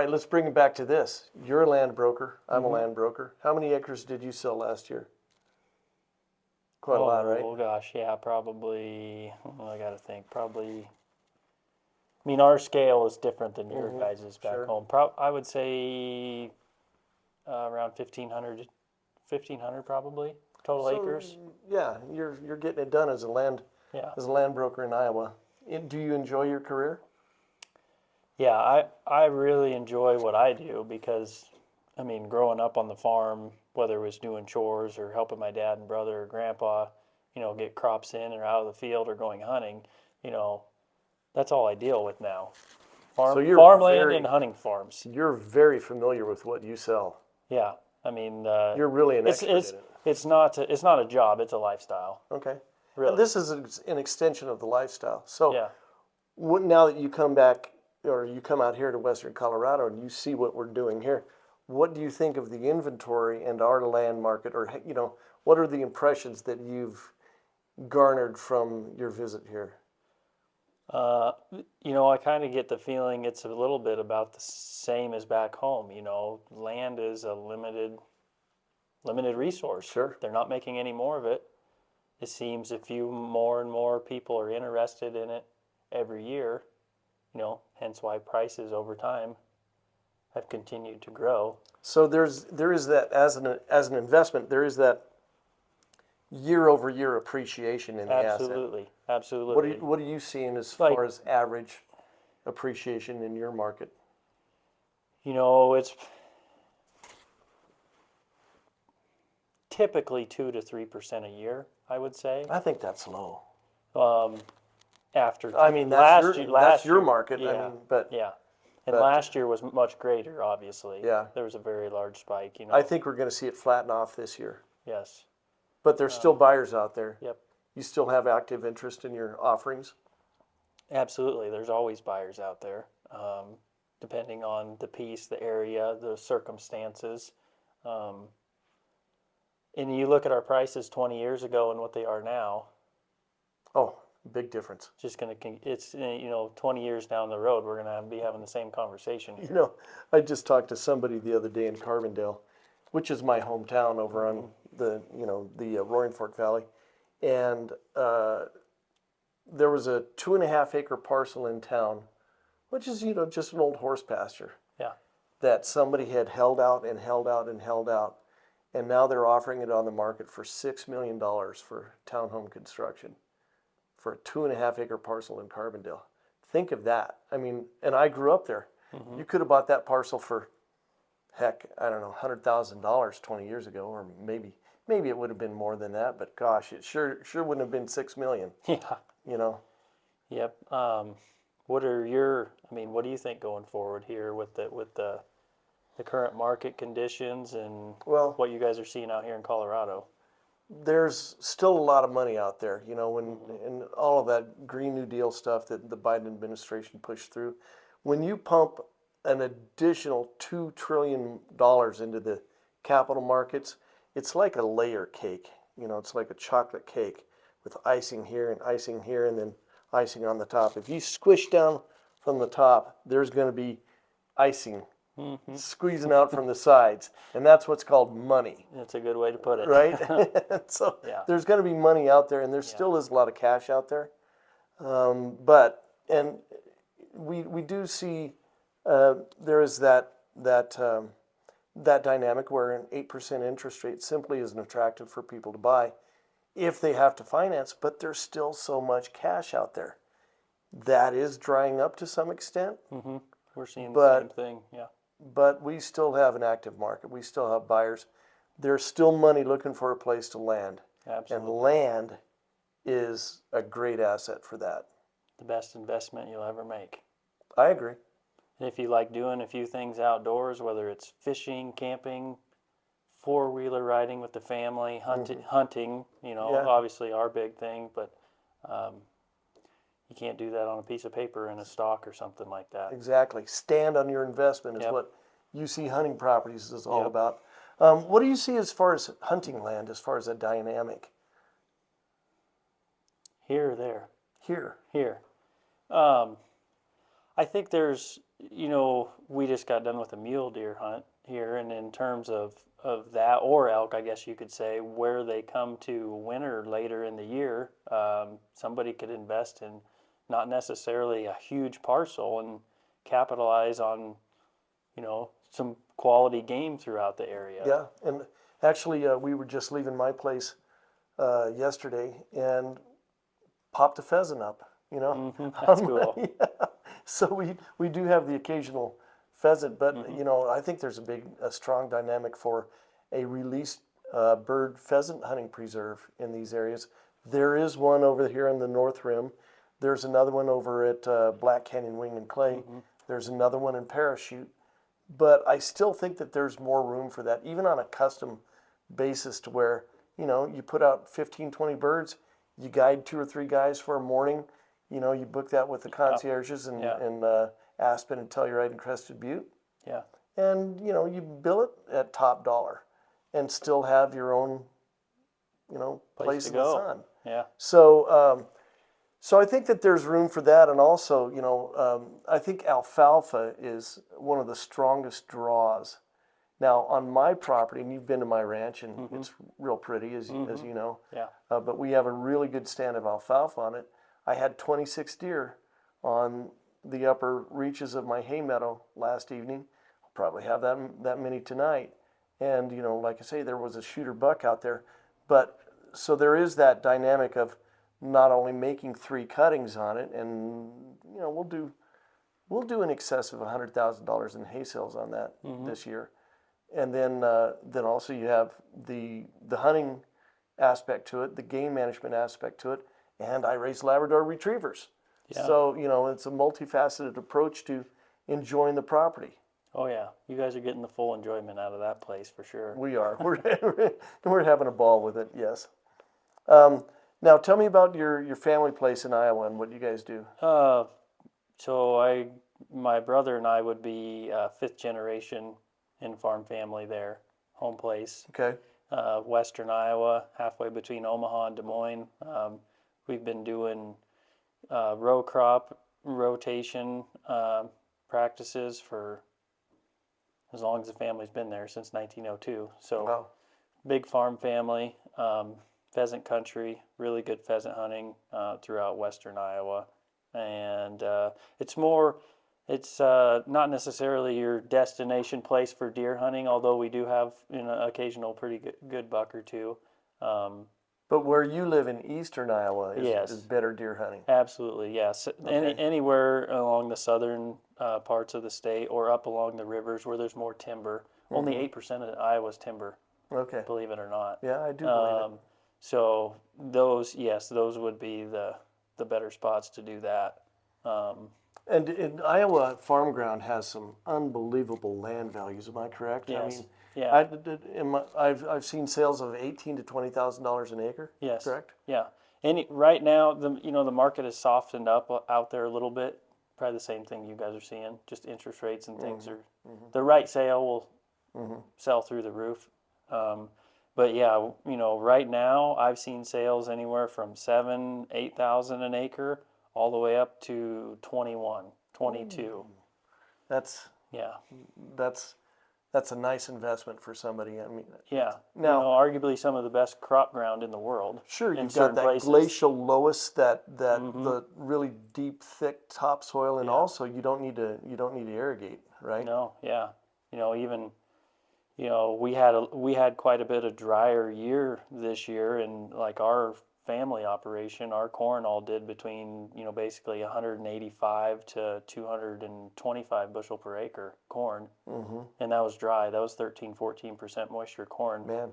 right, let's bring it back to this. You're a land broker. I'm a land broker. How many acres did you sell last year? Quite a lot, right? Oh gosh, yeah, probably. I got to think. Probably. I mean, our scale is different than your guys' back home. I would say around 1,500 probably total acres. Yeah, you're getting it done as a land broker in Iowa. Do you enjoy your career? Yeah, I really enjoy what I do because, I mean, growing up on the farm, whether it was doing chores or helping my dad and brother or grandpa, get crops in or out of the field or going hunting, that's all I deal with now. Farmland and hunting farms. You're very familiar with what you sell. Yeah, I mean, you're really an expert in it. It's not a job; it's a lifestyle. Okay, really. And this is an extension of the lifestyle. So, yeah. Now that you come back or you come out here to Western Colorado and you see what we're doing here, what do you think of the inventory and our land market, or what are the impressions that you've garnered from your visit here? I kind of get the feeling it's a little bit about the same as back home. Land is a limited resource. Sure. They're not making any more of it. It seems more and more people are interested in it every year, hence why prices over time have continued to grow. So there is that as an investment, there is that year-over-year appreciation in the asset. Absolutely. What are you seeing as far as average appreciation in your market? It's typically 2 to 3% a year, I would say. I think that's low. That's your market. Yeah, yeah. And last year was much greater, obviously. Yeah. There was a very large spike. I think we're going to see it flatten off this year. Yes. But there's still buyers out there. Yep. You still have active interest in your offerings? Absolutely. There's always buyers out there, depending on the piece, the area, the circumstances. And you look at our prices 20 years ago and what they are now. Oh, big difference. It's 20 years down the road, we're going to be having the same conversation. I just talked to somebody the other day in Carbondale, which is my hometown over on the Roaring Fork Valley, and there was a 2.5 acre parcel in town, which is just an old horse pasture. Yeah. That somebody had held out and held out and held out, and now they're offering it on the market for $6 million for townhome construction for a 2.5 acre parcel in Carbondale. Think of that. I mean, and I grew up there. You could have bought that parcel for, heck, I don't know, $100,000 20 years ago, or maybe it would have been more than that. But gosh, it sure wouldn't have been $6 million. Yeah. Yep. What do you think going forward here with the current market conditions and what you guys are seeing out here in Colorado? There's still a lot of money out there, and all of that Green New Deal stuff that the Biden administration pushed through. When you pump an additional $2 trillion into the capital markets, it's like a layer cake. It's like a chocolate cake with icing here and then icing on the top. If you squish down from the top, there's going to be icing squeezing out from the sides, and that's what's called money. That's a good way to put it. Right? So there's going to be money out there, and there still is a lot of cash out there. But we do see there is that dynamic where an 8% interest rate simply isn't attractive for people to buy if they have to finance, but there's still so much cash out there. That is drying up to some extent. We're seeing the same thing, yeah. But we still have an active market. We still have buyers. There's still money looking for a place to land. Absolutely. And land is a great asset for that. The best investment you'll ever make. I agree. And if you like doing a few things outdoors, whether it's fishing, camping, four-wheeler riding with the family, hunting, obviously our big thing, but you can't do that on a piece of paper in a stock or something like that. Exactly. Stand on your investment is what UC Hunting Properties is all about. What do you see as far as hunting land, as far as a dynamic? Here or there? Here. Here. I think there's, we just got done with a mule deer hunt here, and in terms of that, or elk, I guess you could say, where they come to winter later in the year, somebody could invest in not necessarily a huge parcel and capitalize on, some quality game throughout the area. Yeah, and actually, we were just leaving my place yesterday and popped a pheasant up. That's cool. Yeah. So we do have the occasional pheasant, but I think there's a strong dynamic for a released bird pheasant hunting preserve in these areas. There is one over here in the North Rim. There's another one over at Black Canyon Wing and Clay. There's another one in Parachute. But I still think that there's more room for that, even on a custom basis, to where, you put out 15, 20 birds, you guide 2 or 3 guys for a morning, you book that with the concierges in Aspen and Telluride and Crested Butte. Yeah. And, you bill it at top dollar and still have your own, place in the sun. Yeah. So I think that there's room for that, and also, I think alfalfa is one of the strongest draws. Now, on my property, and you've been to my ranch, and it's real pretty, as you know. Yeah. But we have a really good stand of alfalfa on it. I had 26 deer on the upper reaches of my hay meadow last evening. I'll probably have that many tonight. And, like I say, there was a shooter buck out there. But so there is that dynamic of not only making 3 cuttings on it, and we'll do in excess of $100,000 in hay sales on that this year, and then also you have the hunting aspect to it, the game management aspect to it, and I raise Labrador retrievers. Yeah. So it's a multifaceted approach to enjoying the property. Oh yeah, you guys are getting the full enjoyment out of that place for sure. We are. We're having a ball with it. Yes. Now, tell me about your family place in Iowa and what you guys do. So my brother and I would be 5th generation in farm family there, home place. Okay. Western Iowa, halfway between Omaha and Des Moines. We've been doing row crop rotation practices for as long as the family's been there, since 1902. So Wow. Big farm family. Pheasant country, really good pheasant hunting throughout Western Iowa, and it's not necessarily your destination place for deer hunting, although we do have an occasional pretty good buck or two. But where you live in eastern Iowa Yes. is better deer hunting. Absolutely, yes. Okay. Anywhere along the southern parts of the state or up along the rivers where there's more timber. Only 8% of Iowa's timber, Okay. believe it or not. Yeah, I do believe it. So those would be the better spots to do that. And in Iowa, farm ground has some unbelievable land values. Am I correct? Yes. I mean, Yeah. I've seen sales of $18,000 to $20,000 an acre. Yes. Correct. Yeah. Right now, the market has softened up out there a little bit. Probably the same thing you guys are seeing. Just interest rates and things are. The right sale will sell through the roof. But yeah, right now I've seen sales anywhere from 7,000, 8,000 an acre, all the way up to 21, 22. That's a nice investment for somebody. I mean, Yeah. Now, arguably some of the best crop ground in the world. sure, in you've got certain that places. glacial loess, the really deep, thick topsoil, and Yeah. also you don't need to irrigate, right? No, yeah. Even we had quite a bit of drier year this year, and like our family operation, our corn all did between basically 185 to 225 bushel per acre corn, and that was dry. That was 13-14% moisture corn. Man,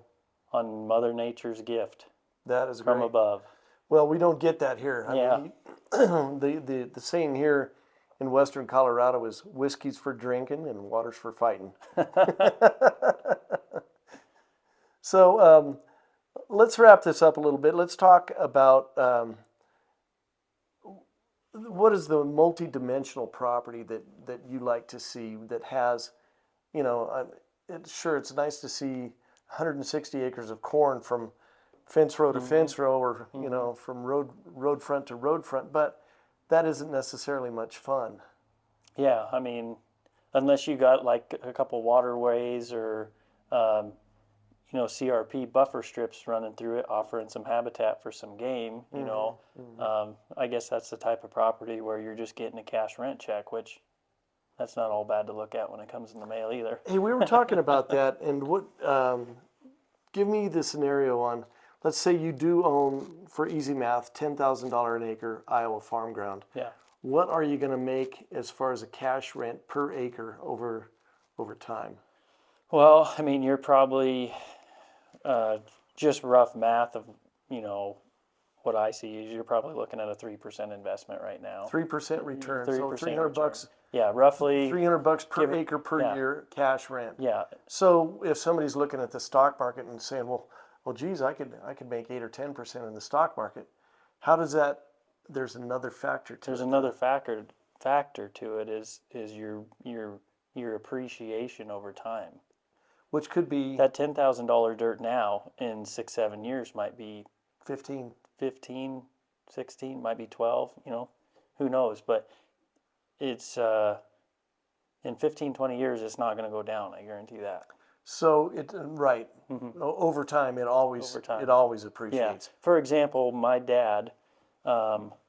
on Mother Nature's gift that is from great. above. Well, we don't get that here. Yeah. I mean, the saying here in Western Colorado is whiskey's for drinking and water's for fighting. So let's wrap this up a little bit. Let's talk about what is the multi-dimensional property that you like to see that has, it's nice to see 160 acres of corn from fence row to fence row, or from road front to road front, but that isn't necessarily much fun. Yeah, I mean, unless you got like a couple waterways or, CRP buffer strips running through it, offering some habitat for some game, I guess that's the type of property where you're just getting a cash rent check, which that's not all bad to look at when it comes in the mail either. Hey, we were talking about that, and give me the scenario on, let's say you do own, for easy math, $10,000 an acre Iowa farm ground. Yeah. What are you going to make as far as a cash rent per acre over time? Well, I mean, you're probably just rough math of, what I see is you're probably looking at a 3% investment right now. 3% return, so 3% $300 bucks. Yeah, roughly. $300 per acre per yeah. year cash rent. Yeah. So if somebody's looking at the stock market and saying, well, geez, I could make 8 or 10% in the stock market. How does that? There's another factor to it. There's another factor to it is your appreciation over time. Which could be that $10,000 dirt now in 6-7 years might be 15, 16, might be 12, who knows, but it's in 15-20 years it's not going to go down, I guarantee that. So right. Mm-hmm. Over time it always appreciates. Yeah. For example, my dad,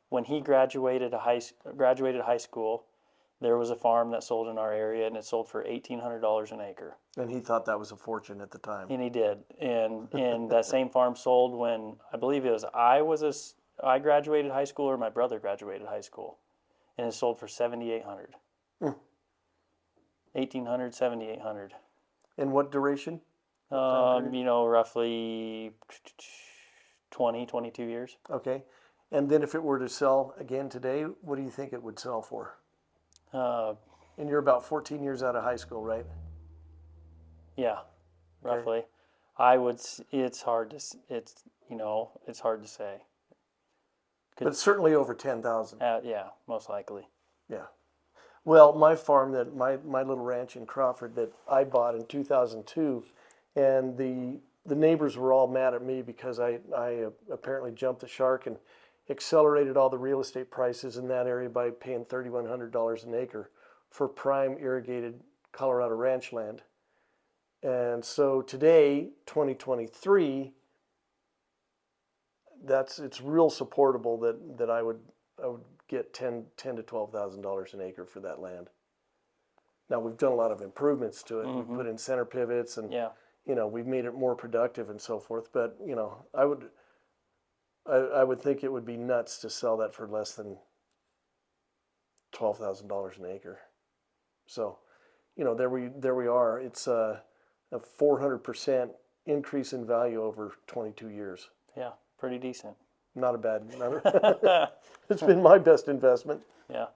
when he graduated high school, there was a farm that sold in our area, and it sold for $1,800 an acre. And he thought that was a fortune at the time. And he did. And that same farm sold when, I believe it was I graduated high school or my brother graduated high school. And it sold for $7,800. $1,800, $7,800. In what duration? Roughly 22 years. Okay. And then if it were to sell again today, what do you think it would sell for? And you're about 14 years out of high school, right? Yeah, roughly. Okay. It's hard to say. But it's certainly over 10,000. Yeah, most likely. Yeah. Well, my farm, my little ranch in Crawford that I bought in 2002, and the neighbors were all mad at me because I apparently jumped the shark and accelerated all the real estate prices in that area by paying $3,100 an acre for prime irrigated Colorado ranch land. And so today, 2023, it's real supportable that I would get $10,000 to $12,000 an acre for that land. Now we've done a lot of improvements to it. Mm-hmm. We put in center pivots and yeah. We've made it more productive and so forth. But I would think it would be nuts to sell that for less than $12,000 an acre. So, there we are. It's a 400% increase in value over 22 years. Yeah, pretty decent. Not a bad. It's been my best investment. Yeah.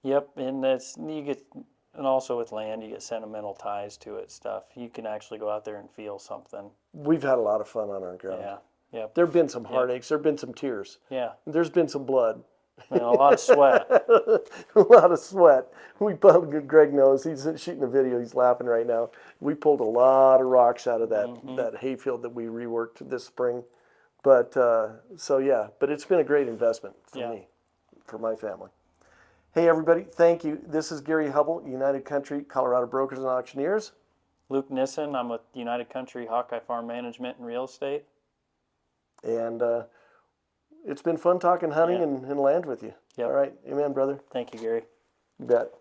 Yep, and also with land, you get sentimental ties to it. Stuff you can actually go out there and feel something. We've had a lot of fun on our ground. Yeah. Yep. There've been some heartaches. There've been some tears. Yeah. There's been some blood. And a lot of sweat. A lot of sweat. Greg knows. He's shooting the video. He's laughing right now. We pulled a lot of rocks out of that hayfield that we reworked this spring. But but it's been a great investment for me, for my family. Hey everybody, thank you. This is Gary Hubbell, United Country Colorado Brokers and Auctioneers. Luke Nissen. I'm with United Country Hawkeye Farm Management and Real Estate. And it's been fun talking hunting and land with you. Yep. All right. Amen, brother. Thank you, Gary. You bet.